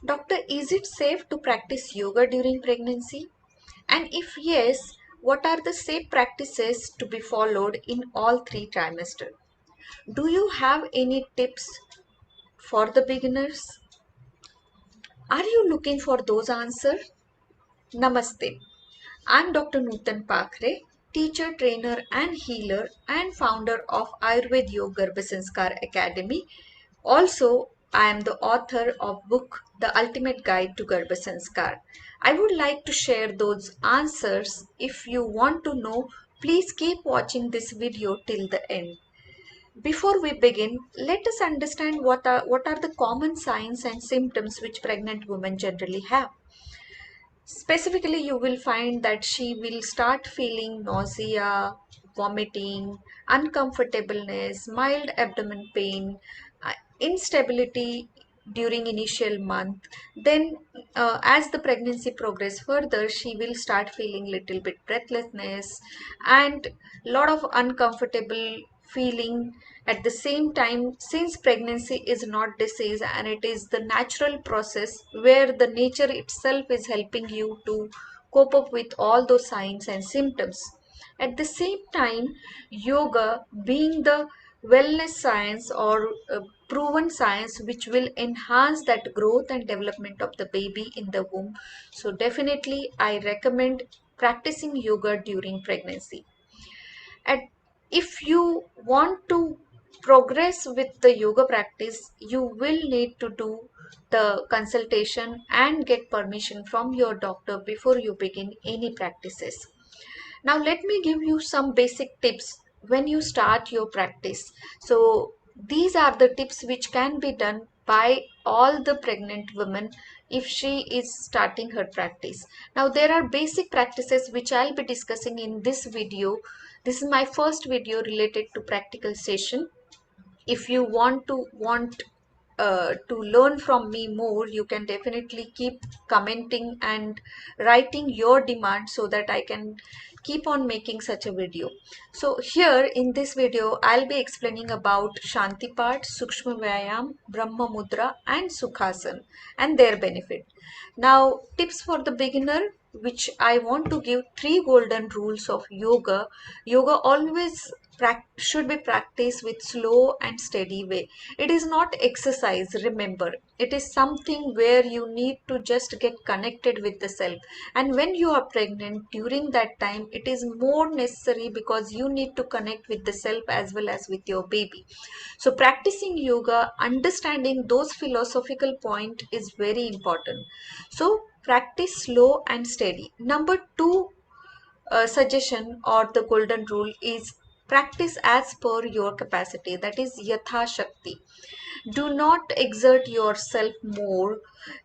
Doctor, is it safe to practice yoga during pregnancy? And if yes, what are the safe practices to be followed in all three trimesters? Do you have any tips for the beginners? Are you looking for those answers? Namaste. I'm Dr. Nutan Pakre, teacher, trainer, and healer, and founder of Ayurved Yoga Garbhasanskar Academy. Also, I am the author of book The Ultimate Guide to Garbhasanskar. I would like to share those answers. If you want to know, please keep watching this video till the end. Before we begin, let us understand what are the common signs and symptoms which pregnant women generally have. Specifically, you will find that she will start feeling nausea, vomiting, uncomfortableness, mild abdomen pain, instability during initial month. Then, as the pregnancy progress further, she will start feeling little bit breathlessness and lot of uncomfortable feeling at the same time, since pregnancy is not disease and it is the natural process where the nature itself is helping you to cope up with all those signs and symptoms. At the same time, yoga being the wellness science or proven science which will enhance that growth and development of the baby in the womb, so definitely I recommend practicing yoga during pregnancy. And if you want to progress with the yoga practice, you will need to do the consultation and get permission from your doctor before you begin any practices. Now, let me give you some basic tips when you start your practice. So, these are the tips which can be done by all the pregnant women if she is starting her practice. Now, there are basic practices which I'll be discussing in this video. This is my first video related to practical session. If you want to learn from me more, you can definitely keep commenting and writing your demand so that I can keep on making such a video. So here in this video I'll be explaining about Shantipat, Sukshma Vyayam, Brahma Mudra and Sukhasan and their benefit. Now, tips for the beginner, which I want to give three golden rules of yoga. Yoga always should be practiced with slow and steady way. It is not exercise, remember. It is something where you need to just get connected with the self. And when you are pregnant, during that time, it is more necessary because you need to connect with the self as well as with your baby. So practicing yoga, understanding those philosophical point is very important. So practice slow and steady. Number two suggestion or the golden rule is practice as per your capacity, that is yatha shakti. Do not exert yourself more.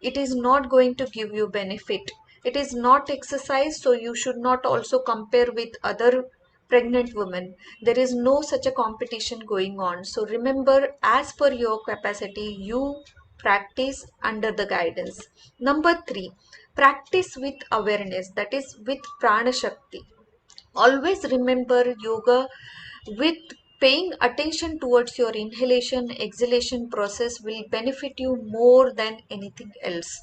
It is not going to give you benefit. It is not exercise, so you should not also compare with other pregnant women. There is no such a competition going on. So remember, as per your capacity, you practice under the guidance. Number three, practice with awareness, that is with prana shakti. Always remember, yoga with paying attention towards your inhalation exhalation process will benefit you more than anything else.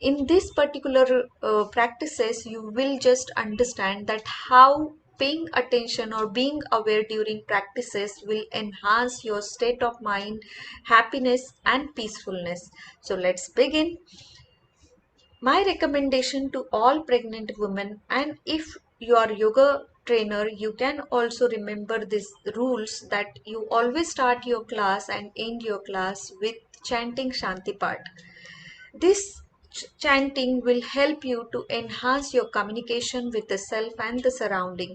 In this particular practices, you will just understand that how paying attention or being aware during practices will enhance your state of mind, happiness and peacefulness. So let's begin. My recommendation to all pregnant women, and if you are yoga trainer, you can also remember these rules, that you always start your class and end your class with chanting Shanti Part. This chanting will help you to enhance your communication with the self and the surrounding.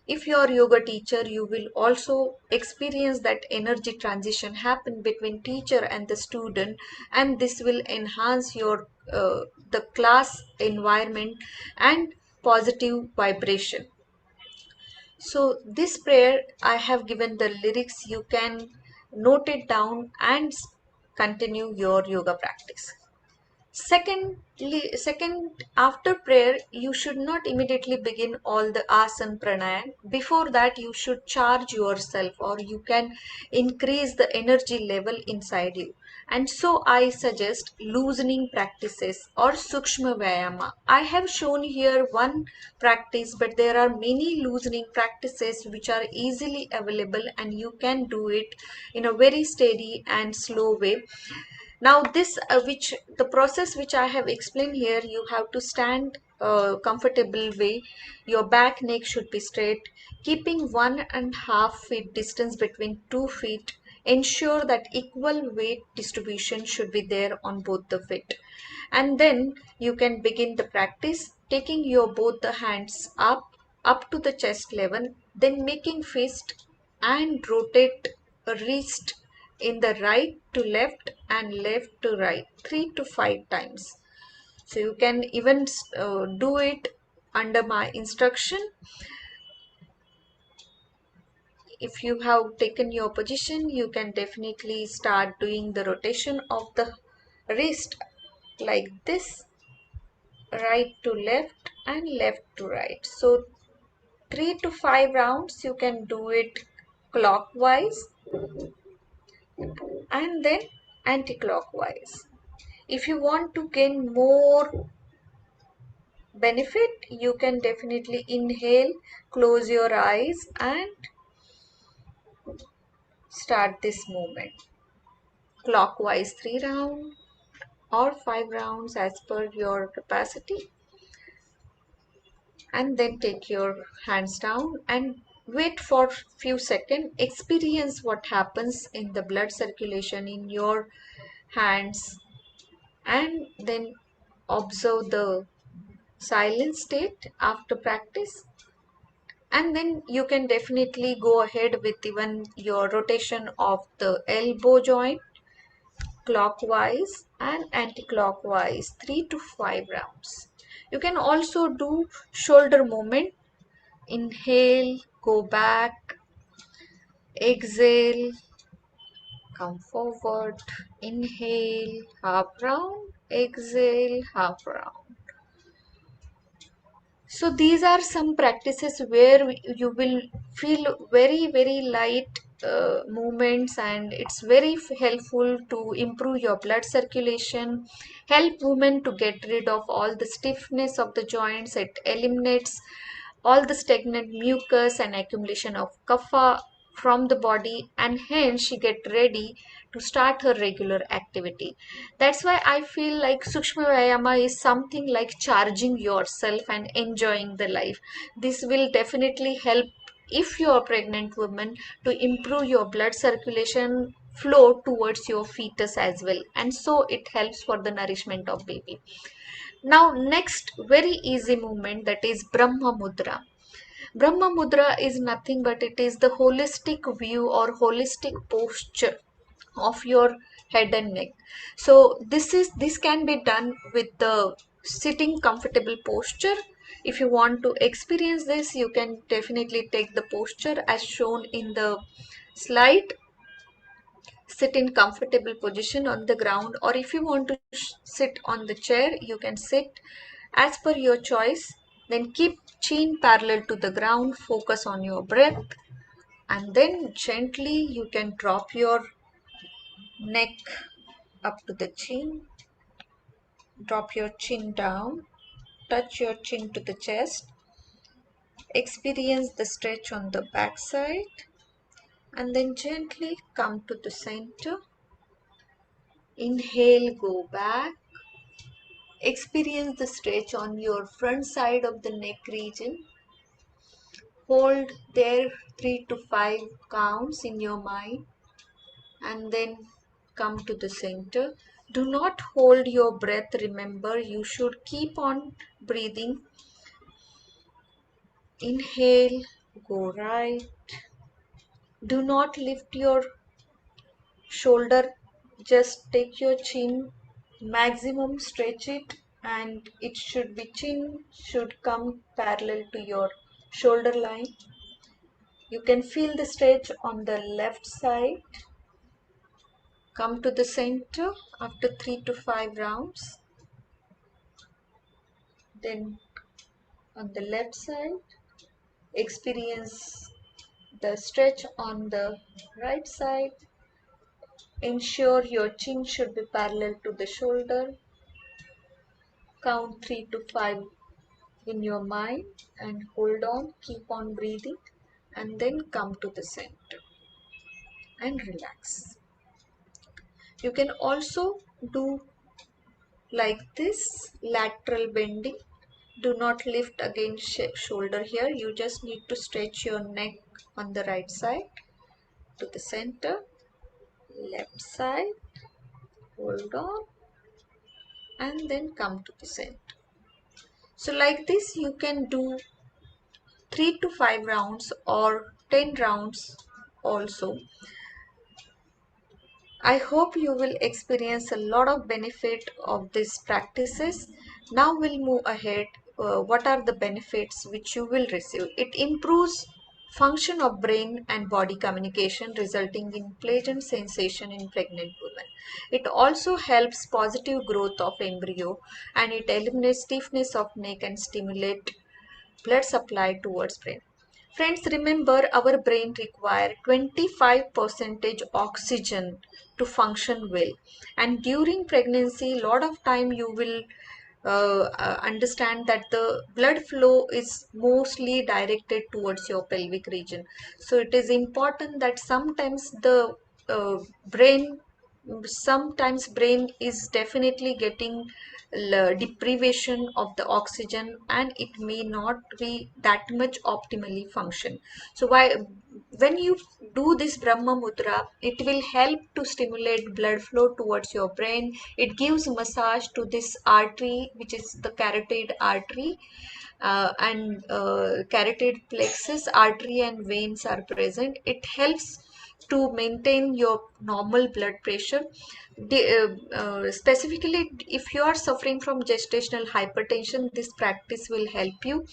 If you are yoga teacher, you will also experience that energy transition happen between teacher and the student, and this will enhance your the class environment and positive vibration. So this prayer, I have given the lyrics. You can note it down and continue your yoga practice. Second, after prayer, you should not immediately begin all the asana pranayam. Before that, you should charge yourself, or you can increase the energy level inside you. And so I suggest loosening practices or sukshma vyayama. I have shown here one practice, but there are many loosening practices which are easily available, and you can do it in a very steady and slow way. Now this which the process which I have explained here, you have to stand comfortable way. Your back neck should be straight, keeping 1.5 feet distance between 2 feet. Ensure that equal weight distribution should be there on both the feet. And then you can begin the practice, taking your both the hands up to the chest level, then making fist and rotate wrist in the right to left and left to right 3 to 5 times. So you can even do it under my instruction. If you have taken your position, you can definitely start doing the rotation of the wrist like this, right to left and left to right. So 3 to 5 rounds you can do it clockwise and then anti-clockwise. If you want to gain more benefit, you can definitely inhale, close your eyes and start this movement. Clockwise 3 rounds or 5 rounds as per your capacity. And then take your hands down and wait for few seconds. Experience what happens in the blood circulation in your hands, and then observe the silent state after practice. And then you can definitely go ahead with even your rotation of the elbow joint clockwise and anti-clockwise 3 to 5 rounds. You can also do shoulder movement. Inhale, go back, exhale, come forward, inhale, half round, exhale, half round. So these are some practices where you will feel very light movements, and it's very helpful to improve your blood circulation, help women to get rid of all the stiffness of the joints. It eliminates all the stagnant mucus and accumulation of kapha from the body, and hence she get ready to start her regular activity. That's why I feel like Sukshma Vyayama is something like charging yourself and enjoying the life. This will definitely help if you are a pregnant woman to improve your blood circulation flow towards your fetus as well, and so it helps for the nourishment of baby. Now next very easy movement, that is Brahma Mudra. Brahma Mudra is nothing but it is the holistic view or holistic posture of your head and neck. So this can be done with the sitting comfortable posture. If you want to experience this, you can definitely take the posture as shown in the slide. Sit in comfortable position on the ground, or if you want to sit on the chair, you can sit as per your choice. Then keep chin parallel to the ground, focus on your breath, and then gently you can drop your neck up to the chin, drop your chin down, touch your chin to the chest, experience the stretch on the back side, and then gently come to the center. Inhale, go back. Experience the stretch on your front side of the neck region. Hold there 3 to 5 counts in your mind, and then come to the center. Do not hold your breath. Remember, you should keep on breathing. Inhale, go right. Do not lift your shoulder. Just take your chin, maximum stretch it, and it should be chin should come parallel to your shoulder line. You can feel the stretch on the left side. Come to the center after 3 to 5 rounds. Then on the left side, experience the stretch on the right side. Ensure your chin should be parallel to the shoulder. Count 3 to 5 in your mind and hold on, keep on breathing, and then come to the center and relax. You can also do like this, lateral bending. Do not lift against shoulder here. You just need to stretch your neck on the right side to the center, left side, hold on, and then come to the center. So like this you can do 3 to 5 rounds or 10 rounds also. I hope you will experience a lot of benefit of these practices. Now we'll move ahead. What are the benefits which you will receive? It improves function of brain and body communication, resulting in pleasant sensation in pregnant women. It also helps positive growth of embryo, and it eliminates stiffness of neck and stimulate blood supply towards brain. Friends, remember our brain require 25% oxygen to function well. And during pregnancy, a lot of time you will understand that the blood flow is mostly directed towards your pelvic region. So it is important that uh, brain sometimes brain is definitely getting deprivation of the oxygen, and it may not be that much optimally function. So when you do this Brahma Mudra, it will help to stimulate blood flow towards your brain. It gives massage to this artery, which is the carotid artery, and carotid plexus, artery and veins are present. It helps to maintain your normal blood pressure. Specifically, if you are suffering from gestational hypertension, this practice will help you.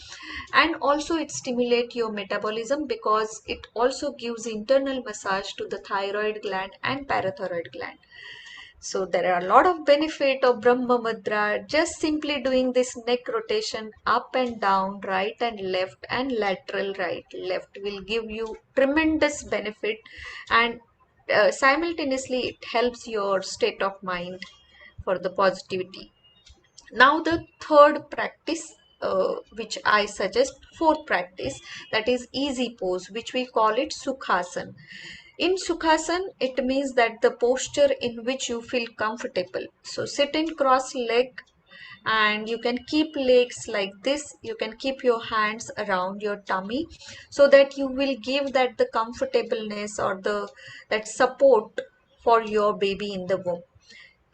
And also it stimulates your metabolism because it also gives internal massage to the thyroid gland and parathyroid gland. So there are a lot of benefit of Brahma Mudra. Just simply doing this neck rotation up and down, right and left, and lateral right, left will give you tremendous benefit, and simultaneously it helps your state of mind for the positivity. Now the third practice, which I suggest, fourth practice, that is easy pose, which we call it Sukhasana. In Sukhasana, it means that the posture in which you feel comfortable. So sit in cross leg, and you can keep legs like this. You can keep your hands around your tummy so that you will give that the comfortableness or the that support for your baby in the womb.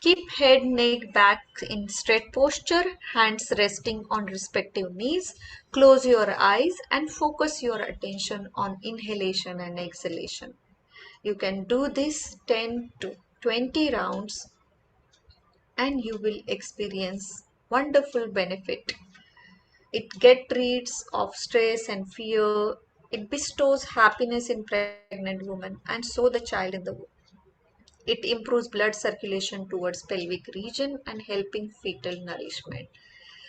Keep head, neck, back in straight posture, hands resting on respective knees. Close your eyes and focus your attention on inhalation and exhalation. You can do this 10 to 20 rounds and you will experience wonderful benefit. It gets rid of stress and fear. It bestows happiness in pregnant woman and so the child in the womb. It improves blood circulation towards pelvic region and helping fetal nourishment.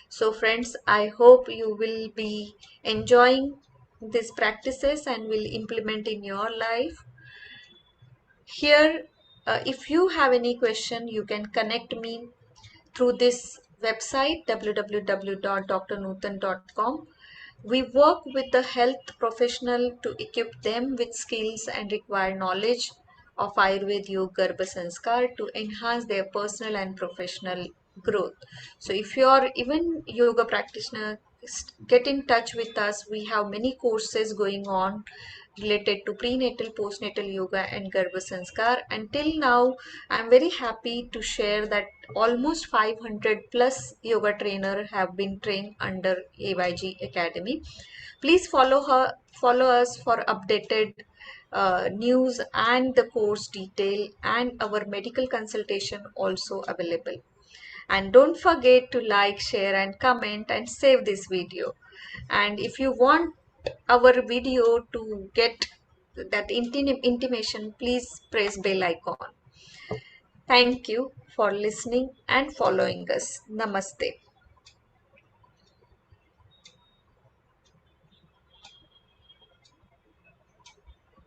So friends, I hope you will be enjoying these practices and will implement in your life. Here, if you have any question, you can connect me through this website www.drnutan.com. We work with the health professional to equip them with skills and required knowledge of Ayurveda Yoga Garbha Sanskar to enhance their personal and professional growth. So if you are even yoga practitioner, get in touch with us. We have many courses going on related to prenatal, postnatal yoga and Garbha Sanskar. Until now, I am very happy to share that almost 500 plus yoga trainer have been trained under AYG Academy. Please follow us for updated news and the course detail, and our medical consultation also available. And don't forget to like, share and comment and save this video. And if you want our video to get that intimation, please press bell icon. Thank you for listening and following us. Namaste.